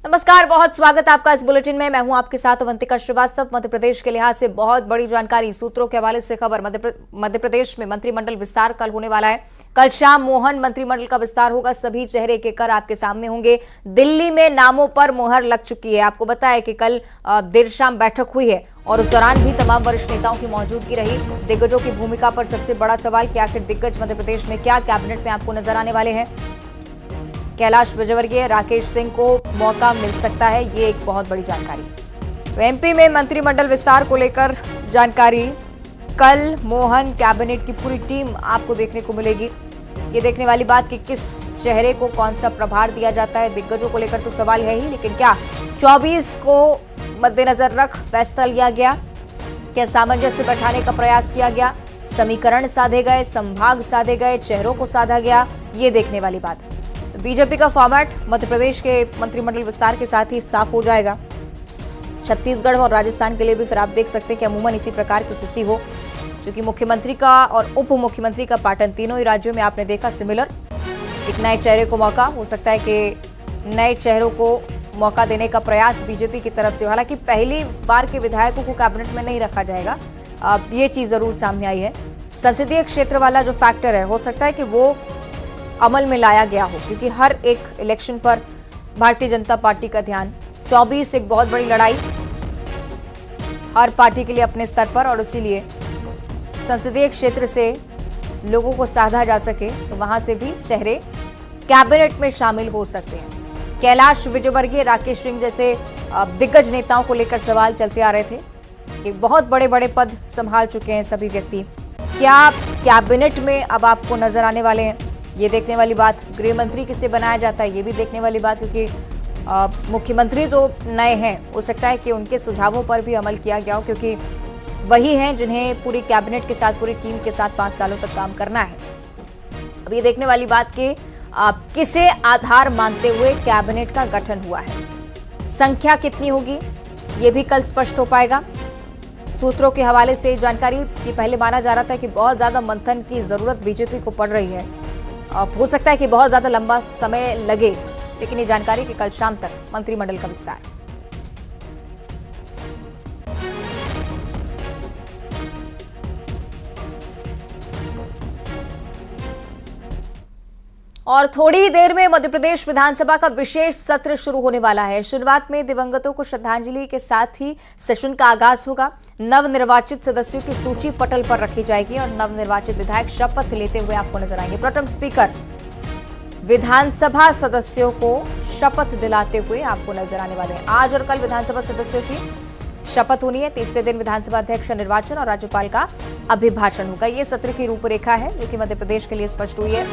नमस्कार, बहुत स्वागत आपका इस बुलेटिन में। मैं हूं आपके साथ अवंतिका श्रीवास्तव। मध्य प्रदेश के लिहाज से बहुत बड़ी जानकारी, सूत्रों के हवाले से खबर। मध्य प्रदेश में मंत्रिमंडल विस्तार कल होने वाला है। कल शाम मोहन मंत्रिमंडल का विस्तार होगा। सभी चेहरे एक एक कर आपके सामने होंगे। दिल्ली में नामों पर मुहर लग चुकी है। आपको बताया कि कल देर शाम बैठक हुई है और उस दौरान भी तमाम वरिष्ठ नेताओं की मौजूदगी रही। दिग्गजों की भूमिका पर सबसे बड़ा सवाल कि आखिर दिग्गज मध्य प्रदेश में क्या कैबिनेट में आपको नजर आने वाले हैं। कैलाश विजयवर्गीय, राकेश सिंह को मौका मिल सकता है, ये एक बहुत बड़ी जानकारी। तो एमपी में मंत्रिमंडल विस्तार को लेकर जानकारी। कल मोहन कैबिनेट की पूरी टीम आपको देखने को मिलेगी। ये देखने वाली बात कि किस चेहरे को कौन सा प्रभार दिया जाता है। दिग्गजों को लेकर तो सवाल है ही, लेकिन क्या 24 को मद्देनजर रख फैसला लिया गया? क्या सामंजस्य बैठाने का प्रयास किया गया? समीकरण साधे गए, संभाग साधे गए, चेहरों को साधा गया? ये देखने वाली बात है। बीजेपी का फॉर्मेट मध्य प्रदेश के मंत्रिमंडल विस्तार के साथ ही साफ हो जाएगा। छत्तीसगढ़ और राजस्थान के लिए भी फिर आप देख सकते हैं कि अमूमन इसी प्रकार की स्थिति हो, क्योंकि मुख्यमंत्री का और उप मुख्यमंत्री का पैटर्न तीनों ही राज्यों में आपने देखा सिमिलर। एक नए चेहरे को मौका हो सकता है कि नए चेहरों को मौका देने का प्रयास बीजेपी की तरफ से हो। हालांकि पहली बार के विधायकों को कैबिनेट में नहीं रखा जाएगा, ये चीज जरूर सामने आई है। संसदीय क्षेत्र वाला जो फैक्टर है, हो सकता है कि वो अमल में लाया गया हो, क्योंकि हर एक इलेक्शन पर भारतीय जनता पार्टी का ध्यान। 24 एक बहुत बड़ी लड़ाई हर पार्टी के लिए अपने स्तर पर, और इसीलिए संसदीय क्षेत्र से लोगों को साधा जा सके तो वहां से भी चेहरे कैबिनेट में शामिल हो सकते हैं। कैलाश विजयवर्गीय, राकेश सिंह जैसे दिग्गज नेताओं को लेकर सवाल चलते आ रहे थे। एक बहुत बड़े बड़े पद संभाल चुके हैं सभी व्यक्ति। क्या कैबिनेट में अब आपको नजर आने वाले हैं, ये देखने वाली बात। गृह मंत्री किसे बनाया जाता है, ये भी देखने वाली बात, क्योंकि मुख्यमंत्री तो नए हैं, हो सकता है कि उनके सुझावों पर भी अमल किया गया हो, क्योंकि वही हैं जिन्हें पूरी कैबिनेट के साथ, पूरी टीम के साथ 5 सालों तक काम करना है। अब ये देखने वाली बात कि किसे आधार मानते हुए कैबिनेट का गठन हुआ है, संख्या कितनी होगी, ये भी कल स्पष्ट हो पाएगा। सूत्रों के हवाले से जानकारी कि पहले माना जा रहा था कि बहुत ज्यादा मंथन की जरूरत बीजेपी को पड़ रही है, हो सकता है कि बहुत ज्यादा लंबा समय लगे, लेकिन ये जानकारी कि कल शाम तक मंत्रिमंडल का विस्तार। और थोड़ी ही देर में मध्य प्रदेश विधानसभा का विशेष सत्र शुरू होने वाला है। शुरुआत में दिवंगतों को श्रद्धांजलि के साथ ही सेशन का आगाज होगा। नवनिर्वाचित सदस्यों की सूची पटल पर रखी जाएगी और नवनिर्वाचित विधायक शपथ लेते हुए आपको नजर आएंगे। प्रोटेम स्पीकर विधानसभा सदस्यों को शपथ दिलाते हुए आपको नजर आने वाले हैं। आज और कल विधानसभा सदस्यों की शपथ होनी है। तीसरे दिन विधानसभा अध्यक्ष निर्वाचन और राज्यपाल का अभिभाषण होगा। ये सत्र की रूपरेखा है जो कि मध्य प्रदेश के लिए स्पष्ट हुई है।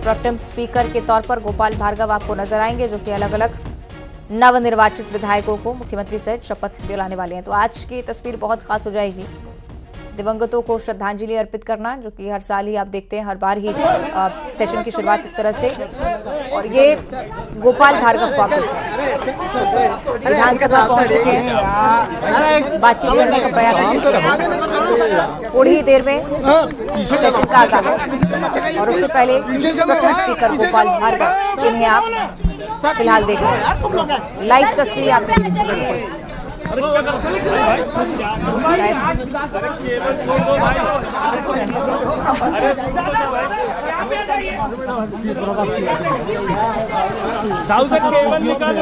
प्रोटेम स्पीकर के तौर पर गोपाल भार्गव आपको नजर आएंगे, जो कि अलग अलग नवनिर्वाचित विधायकों को मुख्यमंत्री सहित शपथ दिलाने वाले हैं। तो आज की तस्वीर बहुत खास हो जाएगी। दिवंगतों को श्रद्धांजलि अर्पित करना, जो कि हर साल ही आप देखते हैं, हर बार ही सेशन की शुरुआत इस तरह से। और ये गोपाल भार्गव को आप विधानसभा पहुंच चुके हैं, बातचीत करने का प्रयास हो चुके हैं। थोड़ी ही देर में सेशन का आगाज, और उससे पहले प्रोटेम स्पीकर गोपाल भार्गव, जिन्हें आप फिलहाल देख रहे हैं। लाइव तस्वीरें आपको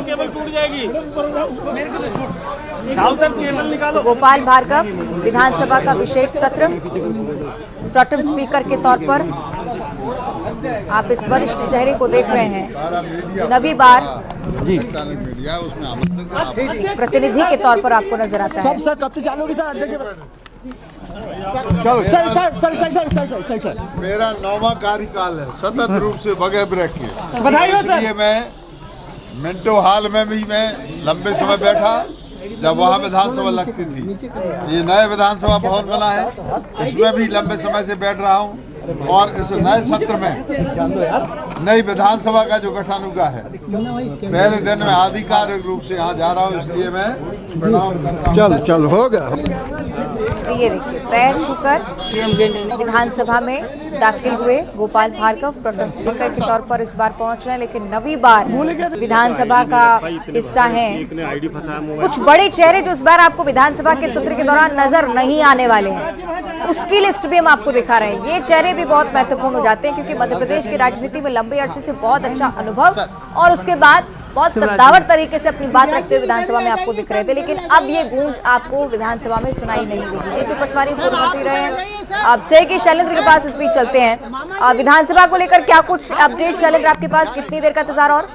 केबल टूट जाएगी। गोपाल भार्गव, विधानसभा का विशेष सत्र, प्रोटेम स्पीकर के तौर पर आप इस वरिष्ठ चेहरे को देख रहे हैं, जो नवी बार जी एक प्रतिनिधि के तौर पर आपको नजर आता है। मेरा 9वां कार्यकाल है, सतत रूप से बगैर ब्रेक के। इसलिए मैं मिंटो हाल में भी मैं लंबे समय बैठा, जब वहाँ विधानसभा लगती थी। ये नया विधानसभा भवन बना है, इसमें भी लंबे समय से बैठ रहा हूँ। और इस नए सत्र में नई विधानसभा का जो गठन हुआ है, पहले दिन में आधिकारिक रूप से यहाँ जा रहा हूँ, इसलिए मैं प्रणाम करता हूँ। चल हो गया। तो ये देखिए, पैर छूकर विधानसभा में दाखिल हुए गोपाल भार्गव प्रोटेम स्पीकर के तौर पर इस बार पहुंच रहे हैं, लेकिन नवी बार विधानसभा का हिस्सा हैं। कुछ बड़े चेहरे जो इस बार आपको विधानसभा के सत्र के दौरान नजर नहीं आने वाले हैं, उसकी लिस्ट भी हम आपको दिखा रहे हैं। ये चेहरे भी बहुत महत्वपूर्ण हो जाते हैं, क्योंकि मध्य प्रदेश की राजनीति में लंबे अरसे से बहुत अच्छा अनुभव और उसके बाद बहुत कद्दावर तरीके से अपनी बात रखते हुए विधानसभा में आपको दिख रहे थे, लेकिन अब ये गूंज आपको विधानसभा में सुनाई नहीं देगी। जीतू पटवारी पूर्व मंत्री रहे हैं। अब से कि शैलेंद्र के पास इस बीच चलते हैं। विधानसभा को लेकर क्या कुछ अपडेट शैलेंद्र आपके पास, कितनी देर का इंतजार और?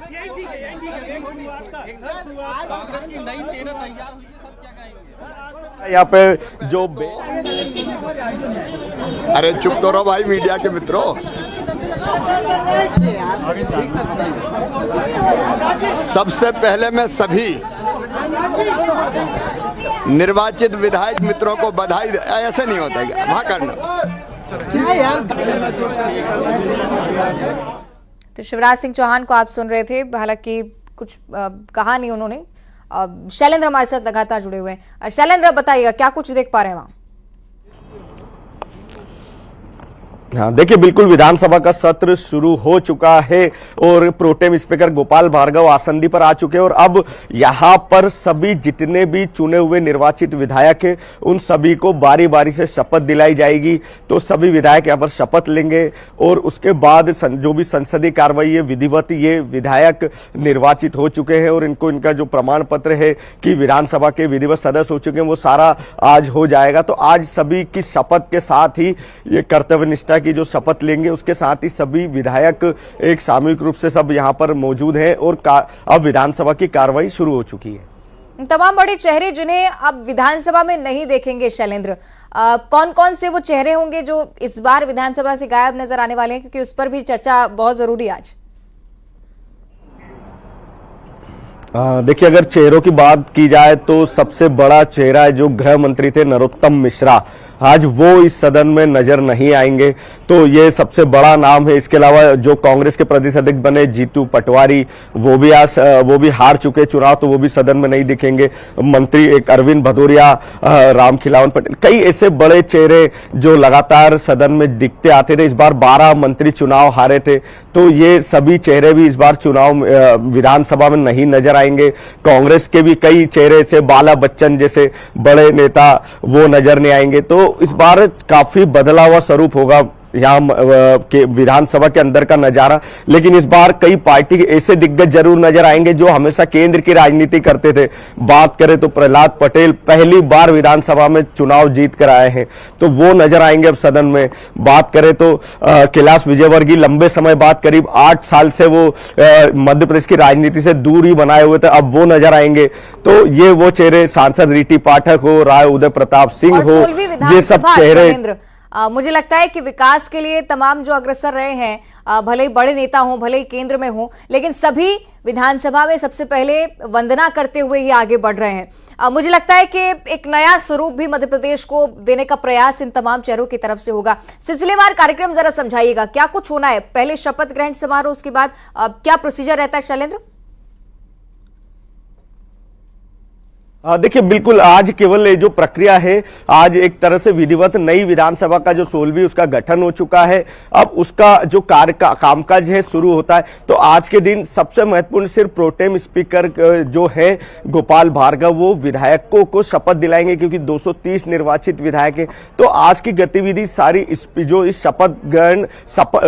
यहाँ पे जो अरे चुप तो रहो भाई मीडिया के मित्रों। सबसे पहले मैं सभी निर्वाचित विधायक मित्रों को बधाई। ऐसे नहीं होता है, वहाँ करना। तो शिवराज सिंह चौहान को आप सुन रहे थे, हालांकि कुछ कहा नहीं उन्होंने। शैलेंद्र हमारे साथ लगातार जुड़े हुए हैं। शैलेंद्र बताइएगा, क्या कुछ देख पा रहे हैं वहां? हाँ, देखिए बिल्कुल विधानसभा का सत्र शुरू हो चुका है और प्रोटेम स्पीकर गोपाल भार्गव आसंदी पर आ चुके हैं और अब यहाँ पर सभी जितने भी चुने हुए निर्वाचित विधायक हैं उन सभी को बारी बारी से शपथ दिलाई जाएगी। तो सभी विधायक यहाँ पर शपथ लेंगे और उसके बाद जो भी संसदीय कार्रवाई है विधिवत, ये विधायक निर्वाचित हो चुके हैं और इनको इनका जो प्रमाण पत्र है कि विधानसभा के विधिवत सदस्य हो चुके हैं वो सारा आज हो जाएगा। तो आज सभी की शपथ के साथ ही ये कर्तव्य निष्ठा की जो शपथ लेंगे, उसके साथ ही सभी विधायक एक सामूहिक रूप से सब यहां पर मौजूद हैं और अब विधानसभा की कार्रवाई शुरू हो चुकी है। तमाम बड़े चेहरे जिन्हें अब विधानसभा में नहीं देखेंगे शैलेंद्र, कौन कौन से वो चेहरे होंगे जो इस बार विधानसभा से गायब नजर आने वाले हैं, क्योंकि उस पर भी चर्चा बहुत जरूरी है आज। देखिए अगर चेहरों की बात की जाए तो सबसे बड़ा चेहरा है जो गृह मंत्री थे नरोत्तम मिश्रा, आज वो इस सदन में नजर नहीं आएंगे, तो ये सबसे बड़ा नाम है। इसके अलावा जो कांग्रेस के प्रदेश अध्यक्ष बने जीतू पटवारी, वो भी हार चुके चुनाव, तो वो भी सदन में नहीं दिखेंगे। मंत्री एक अरविंद भदौरिया, रामखिलावन पटेल, कई ऐसे बड़े चेहरे जो लगातार सदन में दिखते आते थे। इस बार 12 मंत्री चुनाव हारे थे, तो ये सभी चेहरे भी इस बार चुनाव विधानसभा में नहीं नजर आएंगे। कांग्रेस के भी कई चेहरे से बाला बच्चन जैसे बड़े नेता वो नजर नहीं आएंगे। तो इस बार काफी बदला हुआ स्वरूप होगा यहाँ के विधानसभा के अंदर का नजारा। लेकिन इस बार कई पार्टी के ऐसे दिग्गज जरूर नजर आएंगे जो हमेशा केंद्र की राजनीति करते थे। बात करें तो प्रहलाद पटेल पहली बार विधानसभा में चुनाव जीत कर आए हैं, तो वो नजर आएंगे अब सदन में। बात करें तो कैलाश विजयवर्गीय लंबे समय बाद करीब 8 साल से वो मध्य प्रदेश की राजनीति से दूर ही बनाए हुए थे, अब वो नजर आएंगे। तो ये वो चेहरे, सांसद रीटी पाठक हो, राय उदय प्रताप सिंह हो, ये सब चेहरे। मुझे लगता है कि विकास के लिए तमाम जो अग्रसर रहे हैं, भले ही बड़े नेता हों, भले ही केंद्र में हों, लेकिन सभी विधानसभा में सबसे पहले वंदना करते हुए ही आगे बढ़ रहे हैं। मुझे लगता है कि एक नया स्वरूप भी मध्य प्रदेश को देने का प्रयास इन तमाम चेहरों की तरफ से होगा। सिलसिलेवार कार्यक्रम जरा समझाइएगा, क्या कुछ होना है? पहले शपथ ग्रहण समारोह, उसके बाद क्या प्रोसीजर रहता है शैलेंद्र? देखिए बिल्कुल आज केवल ये जो प्रक्रिया है, आज एक तरह से विधिवत नई विधानसभा का जो 16वीं उसका गठन हो चुका है। अब उसका जो कामकाज है शुरू होता है। तो आज के दिन सबसे महत्वपूर्ण सिर्फ प्रोटेम स्पीकर जो है गोपाल भार्गव, वो विधायकों को शपथ दिलाएंगे, क्योंकि 230 निर्वाचित विधायक हैं। तो आज की गतिविधि सारी जो इस शपथ ग्रहण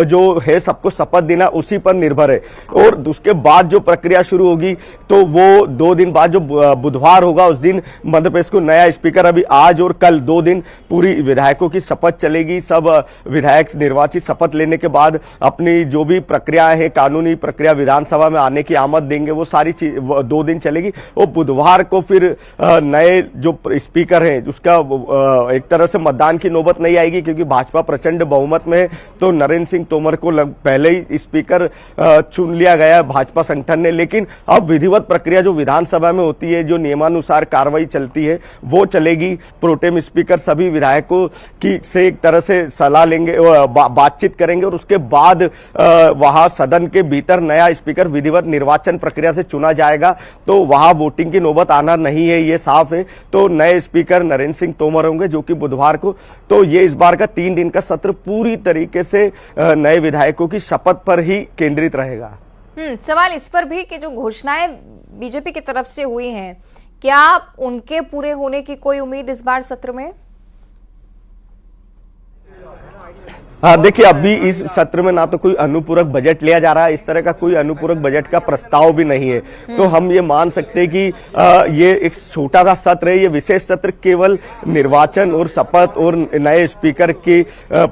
जो है सबको शपथ देना उसी पर निर्भर है। और उसके बाद जो प्रक्रिया शुरू होगी तो वो 2 दिन बाद जो बुधवार होगा उस दिन मध्य प्रदेश को नया स्पीकर, अभी आज और कल 2 दिन पूरी विधायकों की शपथ चलेगी। सब विधायक निर्वाचित शपथ लेने के बाद अपनी जो भी प्रक्रियाएं हैं, कानूनी प्रक्रिया, विधानसभा में आने की आमद देंगे, वो सारी चीज 2 दिन चलेगी। और बुधवार को फिर नए जो स्पीकर हैं उसका एक तरह से मतदान की नौबत नहीं आएगी, क्योंकि भाजपा प्रचंड बहुमत में है। तो नरेंद्र सिंह तोमर को पहले ही स्पीकर चुन लिया गया भाजपा संगठन ने। लेकिन अब विधिवत प्रक्रिया जो विधानसभा में होती है, जो नियमानुसार अनुसार कार्रवाई चलती है वो चलेगी। प्रोटेम स्पीकर सभी विधायकों की से एक तरह से सलाह लेंगे, बातचीत करेंगे और उसके बाद वहां सदन के भीतर नया स्पीकर विधिवत निर्वाचन प्रक्रिया से चुना जाएगा। तो वहां वोटिंग की नौबत आना नहीं है, ये साफ है। तो नए स्पीकर नरेंद्र सिंह तोमर होंगे जो कि बुधवार को। तो ये इस बार का 3 दिन का सत्र पूरी तरीके से नए विधायकों की शपथ पर ही केंद्रित रहेगा। सवाल इस पर भी कि जो घोषणाएं बीजेपी की तरफ से हुई हैं, क्या उनके पूरे होने की कोई उम्मीद इस बार सत्र में? हाँ, देखिए अभी इस सत्र में ना तो कोई अनुपूरक बजट लिया जा रहा है, इस तरह का कोई अनुपूरक बजट का प्रस्ताव भी नहीं है। तो हम ये मान सकते हैं कि ये एक छोटा सा सत्र है। ये विशेष सत्र केवल निर्वाचन और शपथ और नए स्पीकर की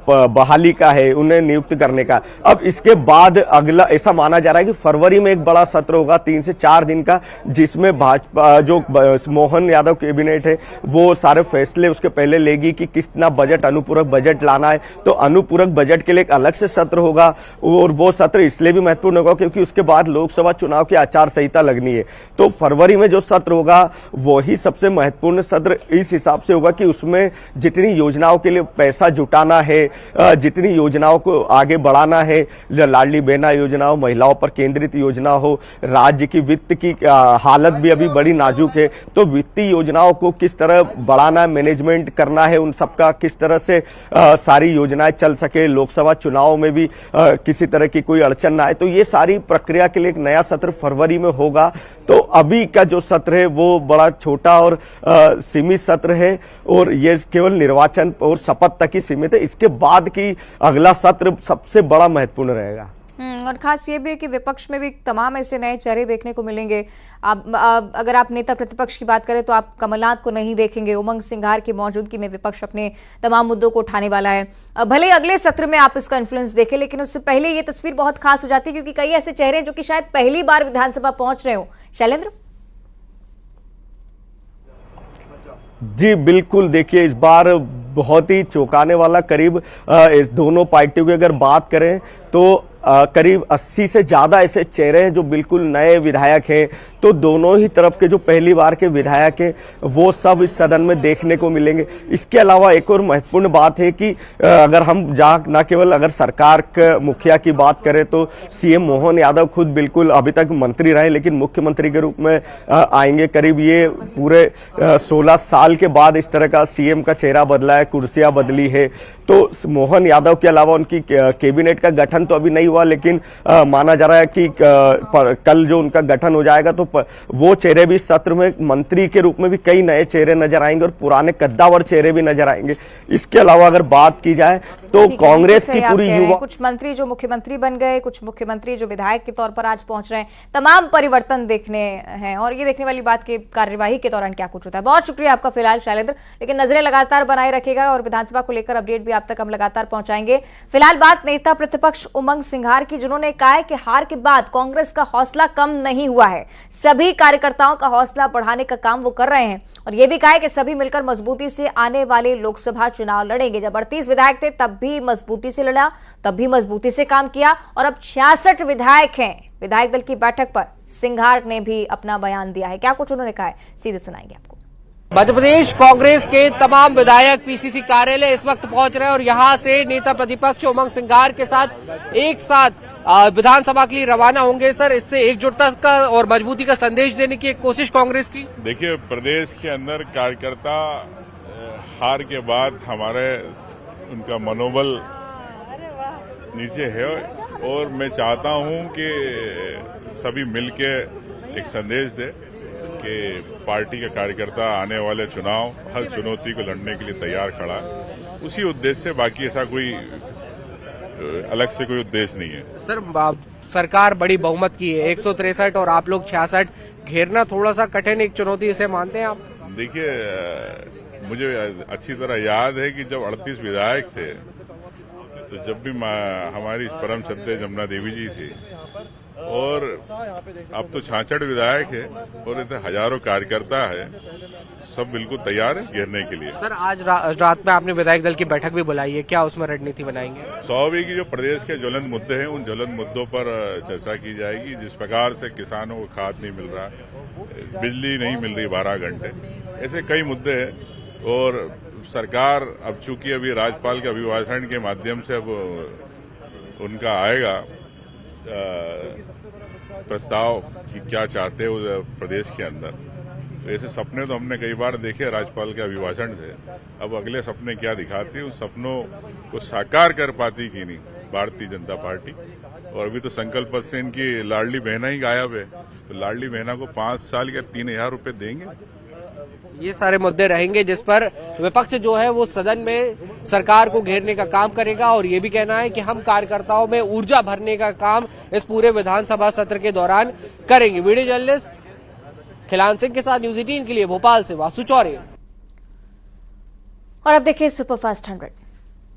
बहाली का है, उन्हें नियुक्त करने का। अब इसके बाद अगला ऐसा माना जा रहा है कि फरवरी में एक बड़ा सत्र होगा 3 से 4 दिन का, जिसमें भाजपा जो मोहन यादव कैबिनेट है वो सारे फैसले उसके पहले लेगी कि कितना बजट अनुपूरक बजट लाना है। तो अनुपूरक बजट के लिए एक अलग से सत्र होगा और वो सत्र इसलिए भी महत्वपूर्ण होगा क्योंकि उसके बाद लोकसभा चुनाव की आचार संहिता लगनी है। तो फरवरी में जो सत्र होगा वही सबसे महत्वपूर्ण सत्र इस हिसाब से होगा कि उसमें जितनी योजनाओं के लिए पैसा जुटाना है, जितनी योजनाओं को आगे बढ़ाना है, लाडली बहना योजना हो, महिलाओं पर केंद्रित योजना हो, राज्य की वित्त की हालत भी अभी बड़ी नाजुक है। तो वित्तीय योजनाओं को किस तरह बढ़ाना है, मैनेजमेंट करना है, उन सबका किस तरह से सारी योजनाएं चल सके, लोकसभा चुनाव में भी किसी तरह की कोई अड़चन ना आए। तो ये सारी प्रक्रिया के लिए एक नया सत्र फरवरी में होगा। तो अभी का जो सत्र है वो बड़ा छोटा और सीमित सत्र है और ये केवल निर्वाचन और शपथ तक ही सीमित है। इसके बाद की अगला सत्र सबसे बड़ा महत्वपूर्ण रहेगा। और खास ये भी है कि विपक्ष में भी तमाम ऐसे नए चेहरे देखने को मिलेंगे। अगर आप नेता प्रतिपक्ष की बात करें तो आप कमलनाथ को नहीं देखेंगे। उमंग सिंघार की मौजूदगी में विपक्ष अपने तमाम मुद्दों को उठाने वाला है। भले ही अगले सत्र में आप इसका इन्फ्लुएंस देखें, लेकिन उससे पहले ये तस्वीर बहुत खास हो जाती है क्योंकि कई ऐसे चेहरे हैं जो कि शायद पहली बार विधानसभा पहुंच रहे हो। शैलेंद्र जी बिल्कुल, देखिए इस बार बहुत ही चौंकाने वाला करीब इस दोनों पार्टियों की अगर बात करें तो करीब 80 से ज्यादा ऐसे चेहरे हैं जो बिल्कुल नए विधायक हैं। तो दोनों ही तरफ के जो पहली बार के विधायक हैं वो सब इस सदन में देखने को मिलेंगे। इसके अलावा एक और महत्वपूर्ण बात है कि अगर हम जहाँ न केवल अगर सरकार के मुखिया की बात करें तो सीएम मोहन यादव खुद बिल्कुल अभी तक मंत्री रहे लेकिन मुख्यमंत्री के रूप में आएंगे। करीब ये पूरे 16 साल के बाद इस तरह का सीएम का चेहरा बदला है, कुर्सियां बदली है। तो मोहन यादव के अलावा उनकी कैबिनेट का गठन तो अभी नहीं हुआ, लेकिन माना जा रहा है कि कल जो उनका गठन हो जाएगा तो वो चेहरे भी सत्र में मंत्री के रूप में भी कई नए चेहरे नजर आएंगे और पुराने कद्दावर चेहरे भी नजर आएंगे। इसके अलावा अगर बात की जाए तो कांग्रेस की पूरी युवा, कुछ मंत्री जो मुख्यमंत्री बन गए, कुछ मुख्यमंत्री जो विधायक के तौर पर आज पहुंच रहे हैं, तमाम परिवर्तन देखने हैं और ये देखने वाली बात की कार्यवाही के दौरान क्या कुछ होता है। बहुत शुक्रिया आपका फिलहाल शैलेंद्र, लेकिन नजरें लगातार बनाए रखेगा और विधानसभा को लेकर अपडेट भी आप तक हम लगातार पहुंचाएंगे। फिलहाल बात नेता प्रतिपक्ष उमंग सिंघार की, जिन्होंने कहा है कि हार के बाद कांग्रेस का हौसला कम नहीं हुआ है, सभी कार्यकर्ताओं का हौसला बढ़ाने का काम वो कर रहे हैं और यह भी कहा है कि सभी मिलकर मजबूती से आने वाले लोकसभा चुनाव लड़ेंगे। जब 38 विधायक थे तब भी मजबूती से लड़ा, तब भी मजबूती से काम किया और अब 66 विधायक हैं। विधायक दल की बैठक पर सिंघार ने भी अपना बयान दिया है। क्या कुछ उन्होंने कहा है सीधे सुनाएंगे आपको। मध्य प्रदेश कांग्रेस के तमाम विधायक पीसीसी कार्यालय इस वक्त पहुंच रहे हैं और यहां से नेता प्रतिपक्ष उमंग सिंघार के साथ एक साथ विधानसभा के लिए रवाना होंगे। सर, इससे एकजुटता का और मजबूती का संदेश देने की एक कोशिश कांग्रेस की। देखिए, प्रदेश के अंदर कार्यकर्ता हार के बाद हमारे उनका मनोबल नीचे है और मैं चाहता हूं कि सभी मिलके एक संदेश दे कि पार्टी का कार्यकर्ता आने वाले चुनाव हर चुनौती को लड़ने के लिए तैयार खड़ा है। उसी उद्देश्य से, बाकी ऐसा कोई अलग से कोई उद्देश्य नहीं है। सर, सरकार बड़ी बहुमत की है 163 और आप लोग 66, घेरना थोड़ा सा कठिन एक चुनौती इसे मानते हैं आप? देखिए, मुझे अच्छी तरह याद है कि जब 38 विधायक थे तो जब भी हमारी परम श्रद्धेय जमुना देवी जी थी और अब तो 66 विधायक है और इतने हजारों कार्यकर्ता है, सब बिल्कुल तैयार है घेरने के लिए। सर आज रात में आपने विधायक दल की बैठक भी बुलाई है, क्या उसमें रणनीति बनाएंगे? स्वाभाविक की जो प्रदेश के ज्वलंत मुद्दे हैं उन ज्वलंत मुद्दों पर चर्चा की जाएगी। जिस प्रकार से किसानों को खाद नहीं मिल रहा, बिजली नहीं मिल रही 12 घंटे, ऐसे कई मुद्दे हैं। और सरकार अब चूंकि अभी राज्यपाल के अभिभाषण के माध्यम से अब उनका आएगा प्रस्ताव कि क्या चाहते हैं प्रदेश के अंदर, तो ऐसे सपने तो हमने कई बार देखे राज्यपाल के अभिभाषण से। अब अगले सपने क्या दिखाती है, उन सपनों को साकार कर पाती कि नहीं भारतीय जनता पार्टी। और अभी तो संकल्प पत्र से इनकी लाडली बहना ही गायब है, तो लाडली बहना को 5 साल या 3,000 रुपए देंगे। ये सारे मुद्दे रहेंगे जिस पर विपक्ष जो है वो सदन में सरकार को घेरने का काम करेगा और ये भी कहना है कि हम कार्यकर्ताओं में ऊर्जा भरने का काम इस पूरे विधानसभा सत्र के दौरान करेंगे। वीडियो जर्नलिस्ट खिलान सिंह के साथ न्यूज़ 18 के लिए भोपाल से वासु चौरे। और अब देखिए सुपरफास्ट 100।